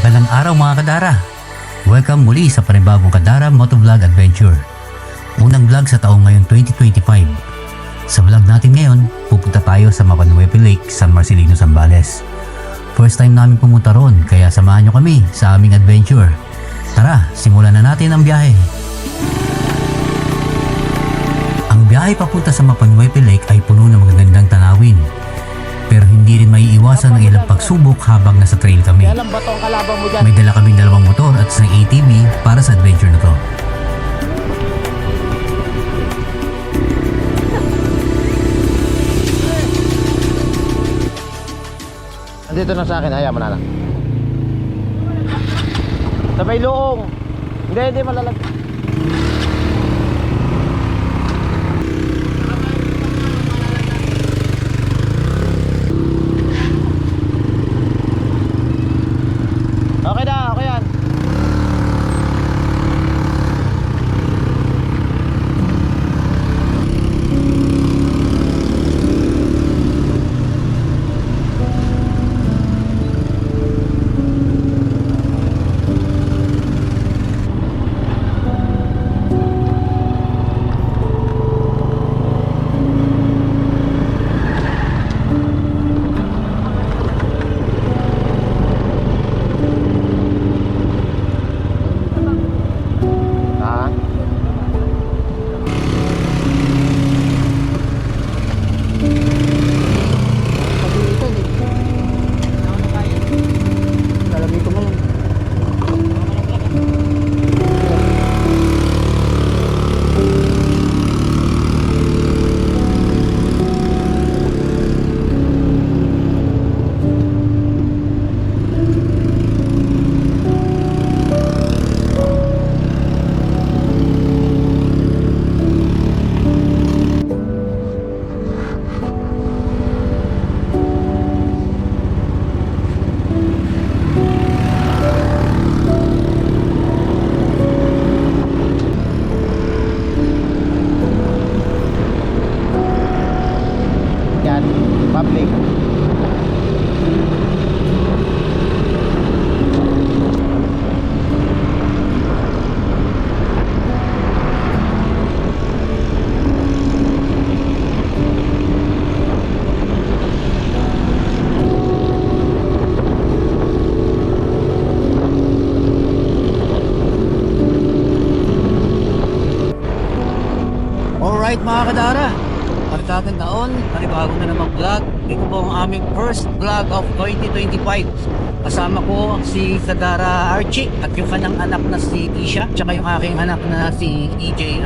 Magandang araw mga kadara! Welcome muli sa panibagong Kadara Motovlog Adventure. Unang vlog sa taong ngayon 2025. Sa vlog natin ngayon, pupunta tayo sa Mapannuepe Lake, San Marcelino, Zambales. First time namin pumunta roon, kaya samahan nyo kami sa aming adventure. Tara, simulan na natin ang biyahe. Ang biyahe papunta sa Mapannuepe Lake ay puno ng magagandang tanawin. Pero hindi rin maiiwasan ang ilang pagsubok habang nasa trail kami. May dala kaming 2 motor at isang ATV para sa adventure na to. Dito na sa akin, hayaan mo na lang. Sa may loong. Hindi malalag. Okay na, okay yan. Public. Alright mga kadara, pagkaganda taon, panibago na namang vlog. Ito po ang aming first vlog of 2025. Kasama ko si Kadara Archie at yung kanyang anak na si Isha, tsaka yung aking anak na si EJ.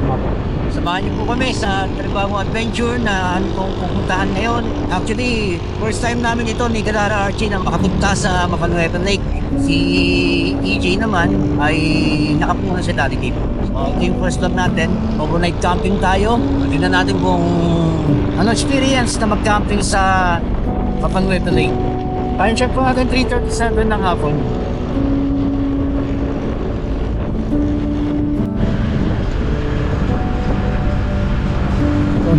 Samahan niyo po kami sa panibagong adventure na ano pong pupuntahan ngayon. Actually, first time namin ito ni Kadara Archie na makapunta sa Mapannuepe Lake. Si EJ naman ay nakapuna sa dati dito. So, ito yung first vlog natin. Overnight camping tayo. Tingnan natin kung ano experience na mag-camping sa Mapannuepe Lake. Time check po natin 3:37 ng hapon.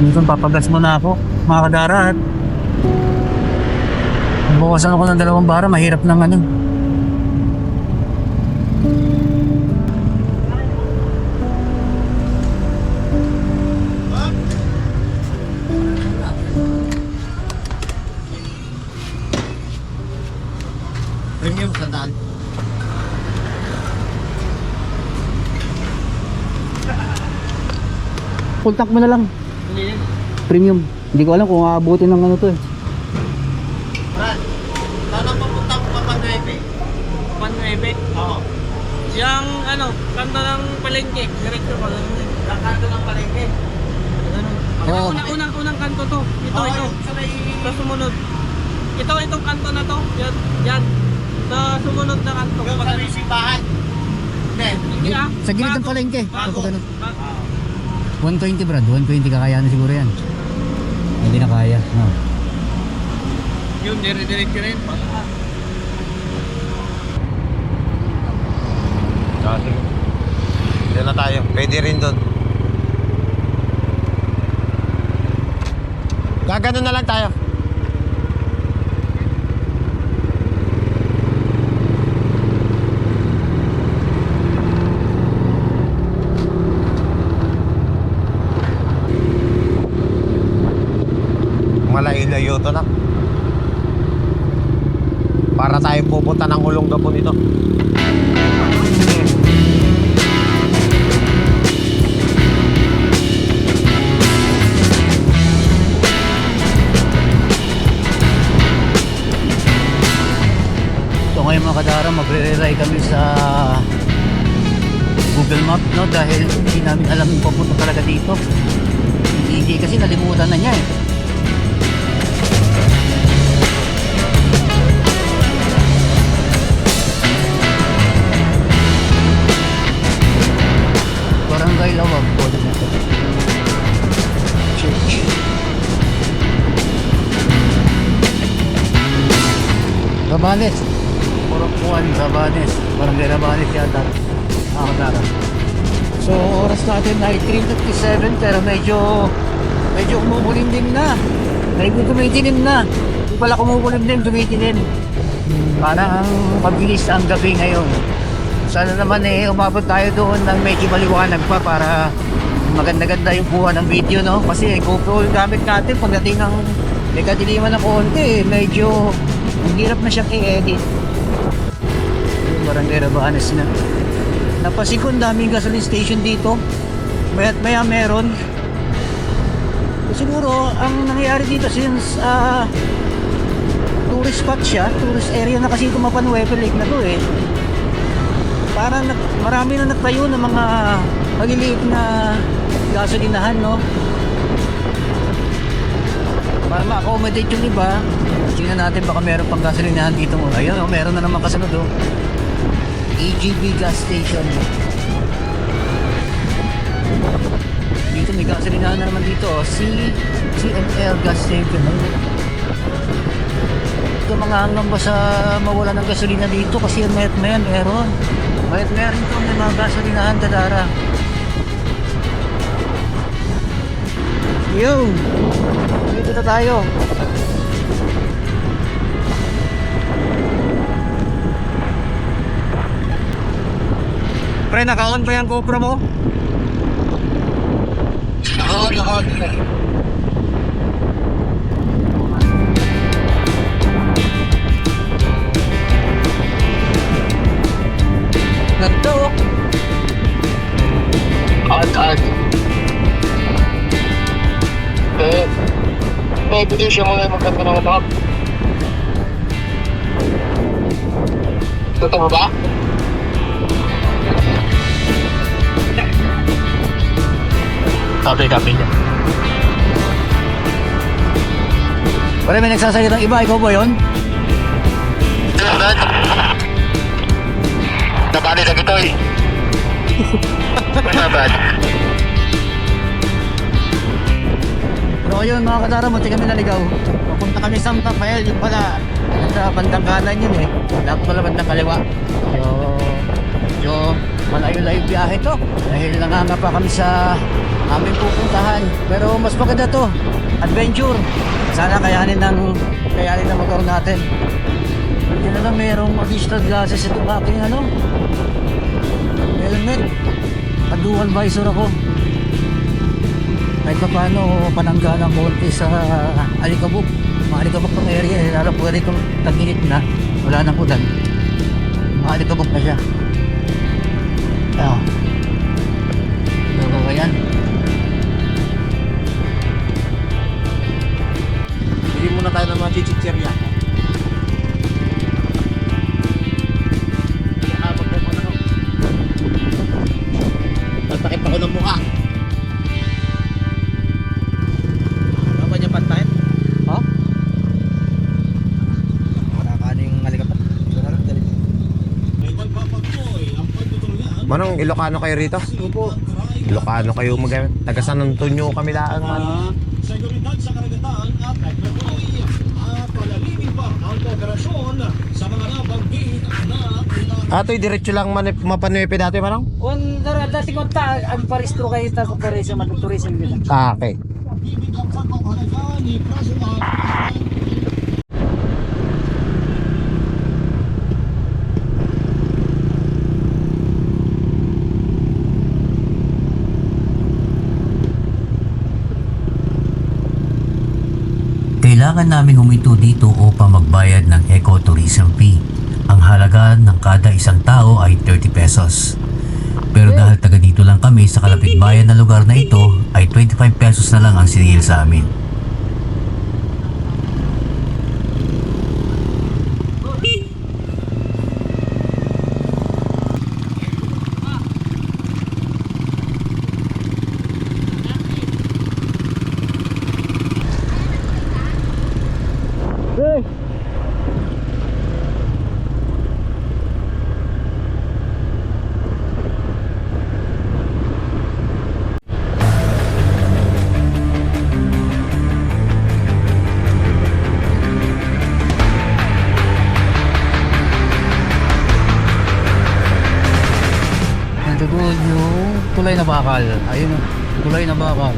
Minsan papagas muna ako, mga kadara, at bukasan ako ng 2 bara, mahirap ng ano. Premium sandaan. Contact mo na lang. Premium. Hindi ko alam kung aabutin ng ano to eh. Brad, saan ang papunta mo Mapannuepe? Mapannuepe? Oo. Yung ano, kanto ng palengke. Diretso ko lang. Ang kanto ng palengke. Oo. Unang kanto to. Ito. Sa may... Sa sumunod. Itong kanto na to. Yan. Sa sumunod na kanto. Yung sa may simbahan. Hindi. Hindi Sa gilid ng palengke. Bago. Kapag ano. Bago. 120 Brad, 120 kakayanan siguro yan. Hindi na kaya. No. Yun, dire-diretso rin. Sige. Diyan na tayo. Pwede rin doon. Gagano na lang tayo. to na. Para tayo pupunta ng Olongapo nito. So ngayon mga kadara, magre-rely kami sa Google Map, no? Dahil hindi namin alam yung papunta talaga dito. Hindi kasi nalimutan na niya eh. Barangay Lawag po din ito. Church. Rabanes. Porokuan, Rabanes. Barangay Rabanes yata. Nakakadara. So oras natin ay 3:57 pero medyo kumukulimlim na. Medyo tumitilim na. Hindi pala kumukulimlim, tumitilim. Parang mabilis ang gabi ngayon. Sana naman umabot tayo doon ng medyo maliwanag pa para maganda-ganda yung kuha ng video, no? Kasi GoPro yung gamit natin pagdating ng kadiliman ng konti, medyo ang hirap na siyang i-edit. Barangay Rabanes na. Napansin ko ang daming gasoline station dito. Maya't maya meron. Siguro ang nangyayari dito since tourist spot siya, tourist area na kasi ito Mapanuepe Lake na to eh. Parang marami na nagtayo ng mga maliliit na gasolinahan, no? Para ma-accommodate yung iba. Tingnan natin baka meron pang gasolinahan dito. Ayun, meron na naman kasunod, oh. EGB gas station. Dito may gasolinahan na naman dito, oh. CML gas station. Ito mga hanggang ba sa mawala ng gasolina dito kasi mayat meron. Mayat meron ito may mga gasolinahan dadara. Yo! Dito na tayo. Pre, naka-on pa yung GoPro mo? Naka-on. Ganda oh. At may ebidensya mo na magkanta ng atak. Totoo ba? Copy niya. Pare, may nagsasayo ng iba, ikaw ba yun? Dad, nabali sa gitoy. Bad. Pero ayun mga kadara, munti kami naligaw. Papunta kami sa Santa Rafael, yung pala sa bandang kanan yun eh. Dapat pala bandang kaliwa. Yo, malayo-layo biyahe to. Dahil nanganga pa kami sa aming pupuntahan. Pero mas maganda to, adventure. Sana kayanin ng motor natin. Hindi na lang merong additional glasses itong aking helmet. Dual visor ako. Kahit pa paano panangga ng konti sa Alikabok. Mga Alikabok ng area eh. Lalo po rin itong tag-init na. Wala nang ulan. Mga Alikabok na siya. Ayan. Bili muna tayo ng mga chichirya. Magpakip ako ng mukha. Ano ba niya pantay? Ha? Wala ka yung Alikabok. Manong Ilocano kayo rito? Opo. Ilocano kayo magamit. Taga San Antonio kami lang. Seguridad sa karagatan at pagpatuloy at palalimin pa ang kooperasyon sa mga nabanggit na Ato'y diretso lang Mapanuepe dati manong? Dati ko ang paristro kayo ta ko pareso matuturism nila. Okay. bibigyan sa pangalaga ni President Kailangan namin huminto dito upang magbayad ng ecotourism fee. Ang halaga ng kada isang tao ay 30 pesos. Pero dahil taga dito lang kami sa kalapit bayan na lugar na ito, ay 25 pesos na lang ang siningil sa amin. Nandoon yung tulay na bakal. Ayun, tulay na bakal.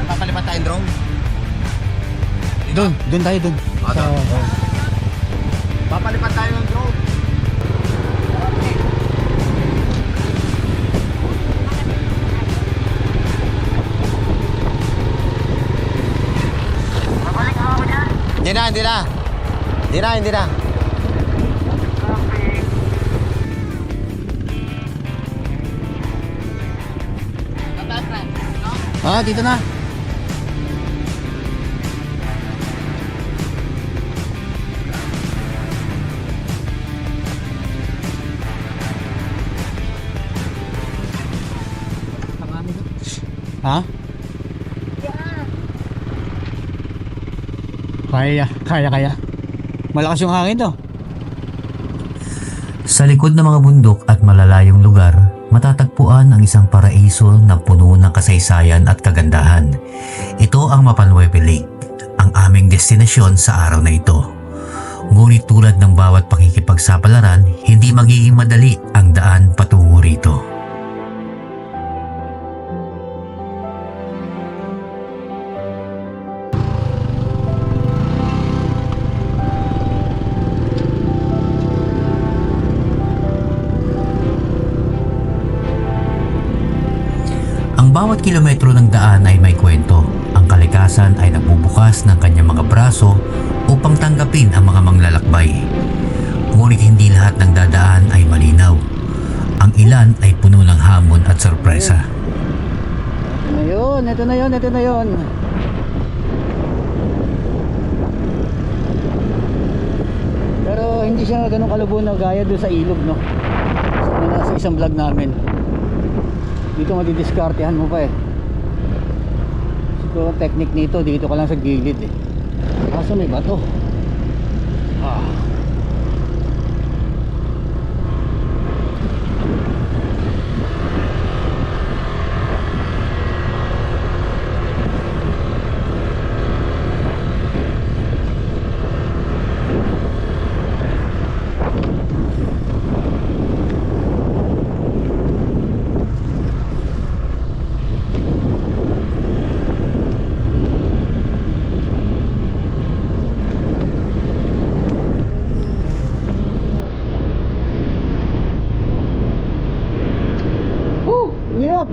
Papalipat tayong drone? Doon tayo doon. Papalipat tayo ng drone. Hindi na. Dito na. Ha? Kaya. Malakas yung hangin to. Sa likod ng mga bundok at malalayong lugar, matatagpuan ang isang paraiso na puno ng kasaysayan at kagandahan. Ito ang Mapannueve Lake, ang aming destinasyon sa araw na ito. Ngunit tulad ng bawat pakikipagsapalaran, hindi magiging madali ang daan patungo rito. Ang bawat kilometro ng daan ay may kwento. Ang kalikasan ay nagbubukas ng kanyang mga braso upang tanggapin ang mga manglalakbay. Ngunit hindi lahat ng dadaan ay malinaw. Ang ilan ay puno ng hamon at sorpresa. Ito na yun. Pero hindi siya ganun kalubon na gaya doon sa ilog, no? Sa isang vlog namin. Dito madidiskartehan mo pa eh. Siguro technique nito, dito ka lang sa gilid eh. Kaso may bato. Hirap.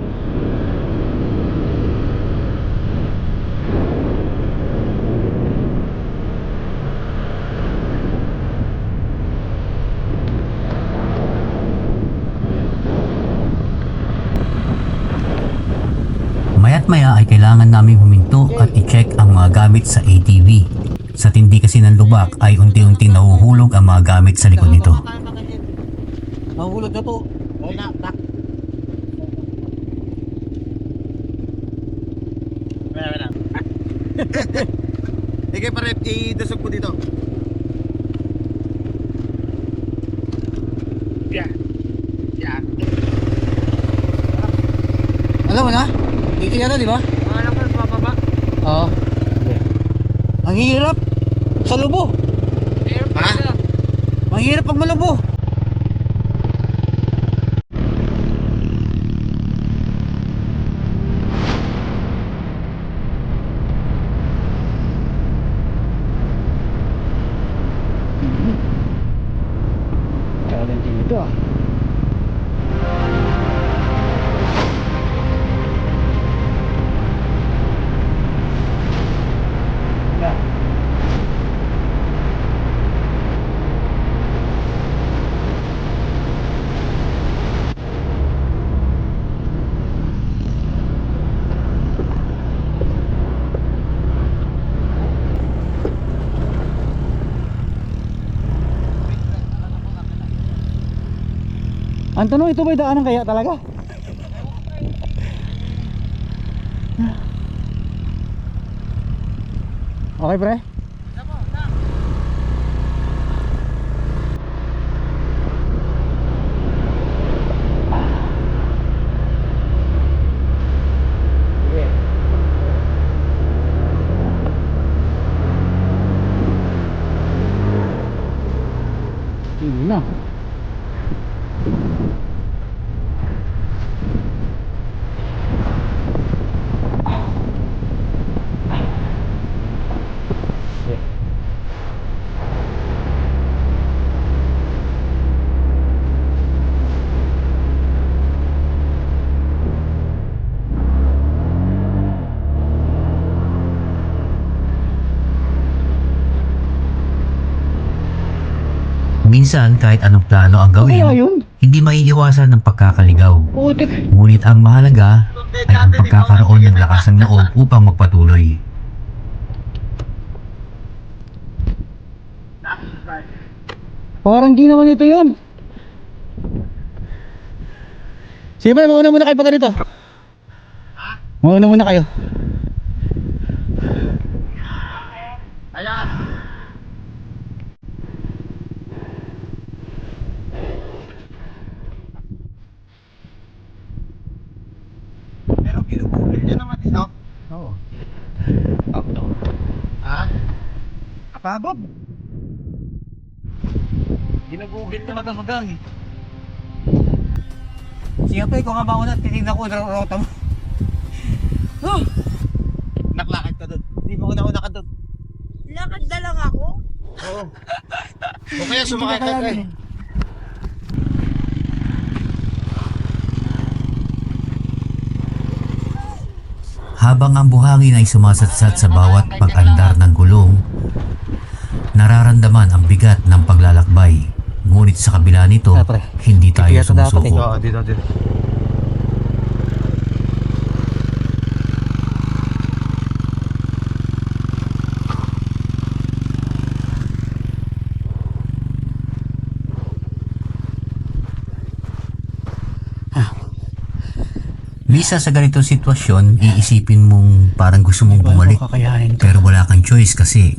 Maya't maya ay kailangan namin huminto at i-check ang mga gamit sa ATV. Sa tindi kasi ng lubak ay unti-unting nahuhulog ang mga gamit sa likod nito. Mahulog na po. Ikaw pa rin, idusog po dito. Alam mo na? Titingnan na, di ba? Alam ko, bababa. Oo. Ang hirap. Sa lubo. Ang hirap pag malubo. Challenging ito ah. Ang tanong, ito ba'y daanan kaya talaga? Okay pre? Hindi na. Minsan kahit anong plano ang Kaya gawin, yun? hindi maiiwasan ng pagkakaligaw. Putik. Ngunit ang mahalaga ay ang pagkakaroon ng lakas ng loob upang magpatuloy. Parang di naman ito yun. Sige pre, mauna muna kayo pa rito. Mauna muna kayo. Pero pinupulot niya naman ito. Oo. Apabot. Ginagugil talaga magang eh. Sige pre, kung nga mauna, titignan ko ang rota mo. Oh, Naklakad ka doon. Hindi mo una ka doon. Lakad na lang ako. Oo. O kaya sumakay ka kayo. Habang ang buhangin ay sumasatsat sa bawat pag-andar ng gulong, nararamdaman ang bigat ng paglalakbay. Ngunit sa kabila nito, Pre, hindi tayo kaya ito dapat sumusuko. Oo, dito. Misa sa ganitong sitwasyon, iisipin mong parang gusto mong bumalik. Kakayanin to. Pero wala kang choice kasi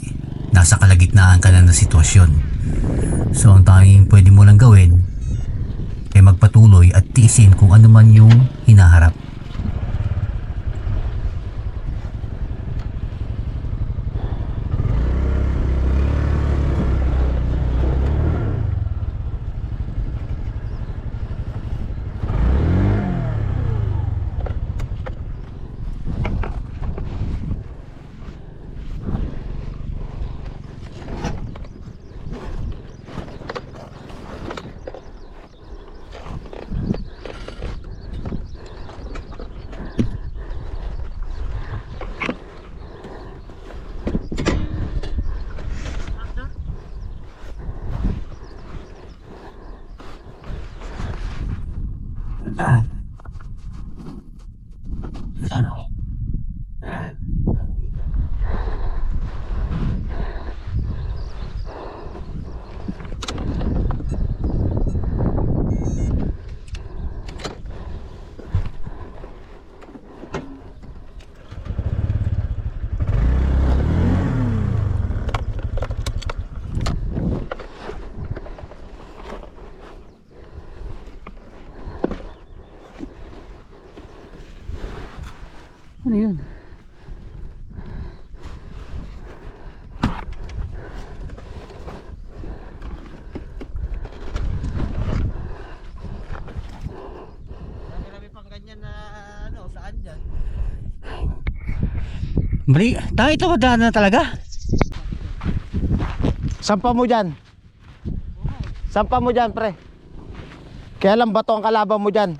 nasa kalagitnaan ka na ng sitwasyon. So ang tanging pwede mo lang gawin ay magpatuloy at tiisin kung ano man yung hinaharap. Ano yun? Marami pang ganyan na ano, saan dyan? Bali, tayo ito daanan na talaga. Sampa mo dyan. Sampa mo dyan, pre. Kaya lang bato ang kalaban mo dyan.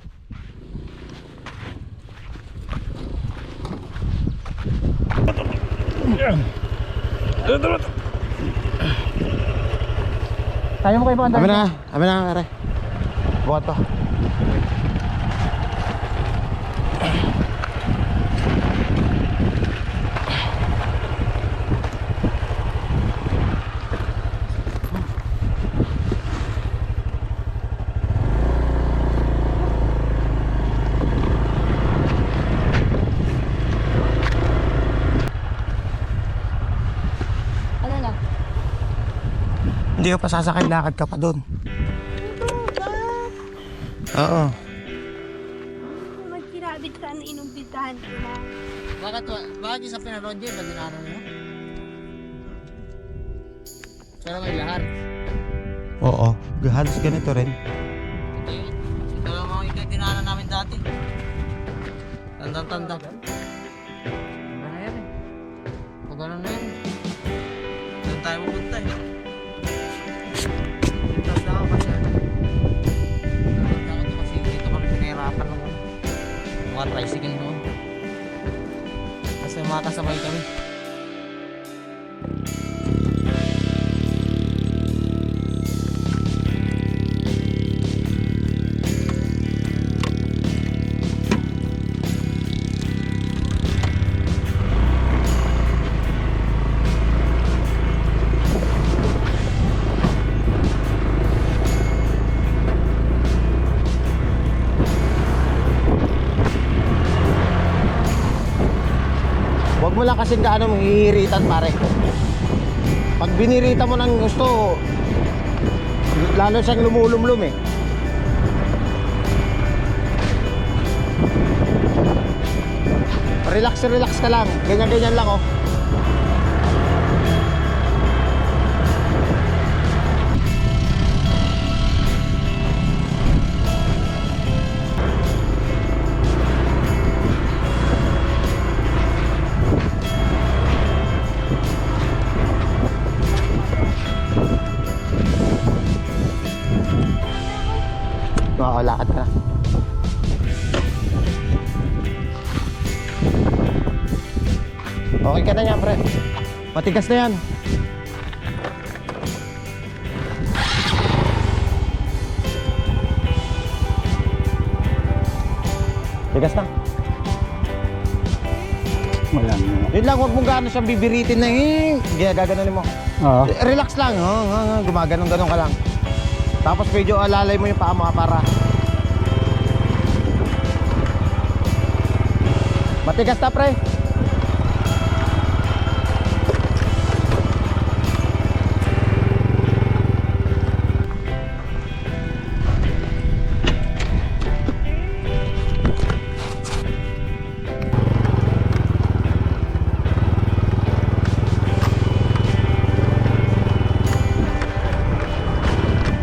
Kaya mo kayo pa andar. Amin na, pare. Bukat to. Hindi ko pa sasakay, lakad ka pa doon. Oo. Magkirabit sana inumbitahan ko na. Bakit sa pinanood yun? Ba't dinaanan mo? Pero may lahar. Oo, halos ganito rin. Ito yun. Ito lang mga ito yung dinaanan namin dati. Tanda-tanda. Ano na yan eh. Pag gano'n na yan. Doon tayo pupunta eh. Tanda ako kasi ano. Tanda ako kasi dito kami pinahirapan ng mga tricycle noon. Kasi mga kasabay kami. Huwag mo lang kasing gaano hihiritan, pare. Pag binirita mo ng gusto, lalo siyang lumulumlum eh. Relax, relax ka lang. Ganyan-ganyan lang oh. Oo, lakad ka na. Okay ka na yan, pre. Matigas na yan. Tigas na. Wala na. Yun lang, huwag mong gaano siyang bibiritin na gaganon mo. Oo. Relax lang, gumaganon-ganon ka lang. Tapos medyo alalay mo yung paa mo para matigas na, pre.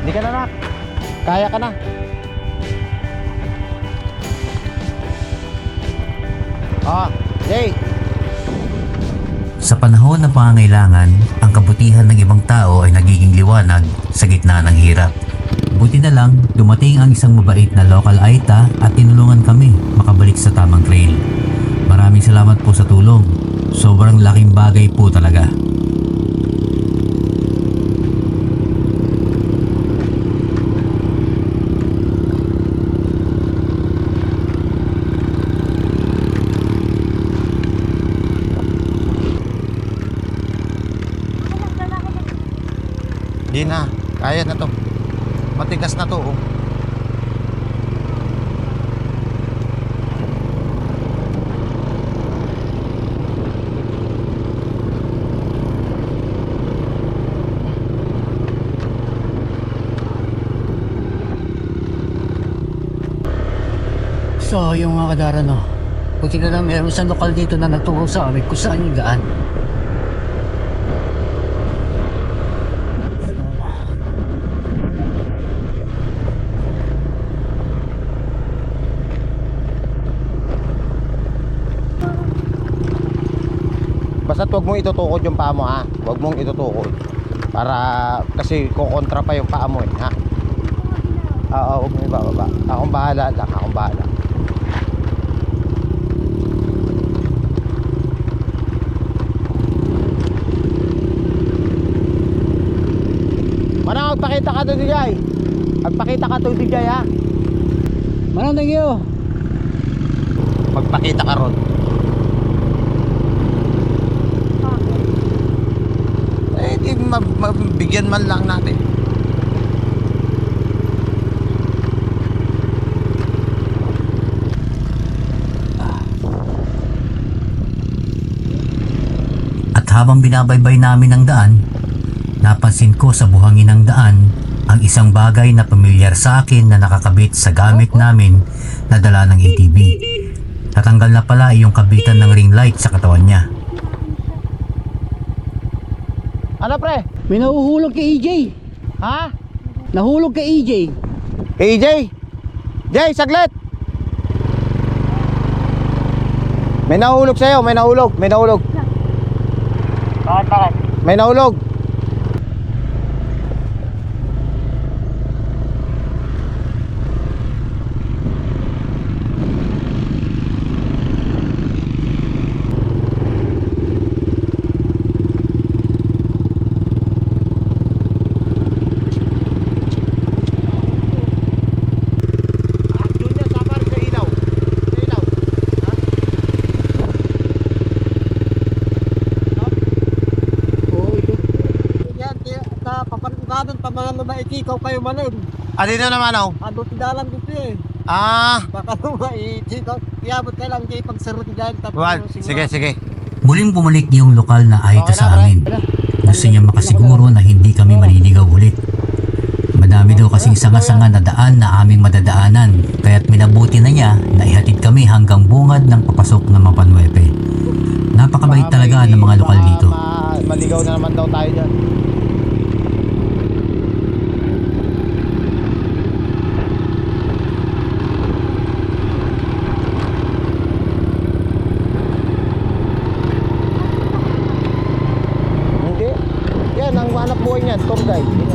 Hindi ka na, nak. Kaya ka na. Jay. Sa panahon ng pangangailangan, ang kabutihan ng ibang tao ay nagiging liwanag sa gitna ng hirap. Buti na lang, dumating ang isang mabait na local Aita at tinulungan kami makabalik sa tamang trail. Maraming salamat po sa tulong. Sobrang laking bagay po talaga. Hindi na, kaya na to. Matigas na to oh. So, yung mga kadara, no, buti na lang meron isang lokal dito na nagturo sa amin kung saan yung daan. Basta't huwag mong itutukod yung paa mo, ha. Huwag mong itutukod. Para kasi kukontra pa yung paa mo eh, ha. Oo, huwag mong ibababa. Akong bahala lang, akong bahala. Manang, magpakita ka doon, DJ. Magpakita ka doon, DJ, ha. Manang, thank you. Magpakita ka ron. Eh, di mabigyan man lang natin. At habang binabaybay namin ang daan, napansin ko sa buhangin ng daan ang isang bagay na pamilyar sa akin na nakakabit sa gamit namin na dala ng ATV. Natanggal na pala yung kabitan ng ring light sa katawan niya. Ano pre? May nahuhulog kay EJ. Ha? Nahulog kay EJ. AJ? Jay, saglit! May nahulog sa'yo, may nahulog, may nahulog. Bakit? May nahulog. Junior, samar sa ilaw. Sa ilaw. Yan, papanugadon pa mga mabait, ikaw kayo manin. Dito naman oh. Adot dalan dito eh. Baka mabait, ikaw. Kiyabot ka lang kayo pagsarot dyan. Sige. Muling bumalik yung lokal na Aita sa amin. Gusto niya makasiguro na hindi kami maliligaw ulit. Madami daw kasing sanga-sanga na daan na aming madadaanan, kaya't minabuti na niya na ihatid kami hanggang bungad ng papasok ng Mapanwepe. Napakabait talaga ng mga lokal dito. Maligaw na naman daw tayo dyan. Hindi. Yan, ang hanap buhay niyan, tour guide.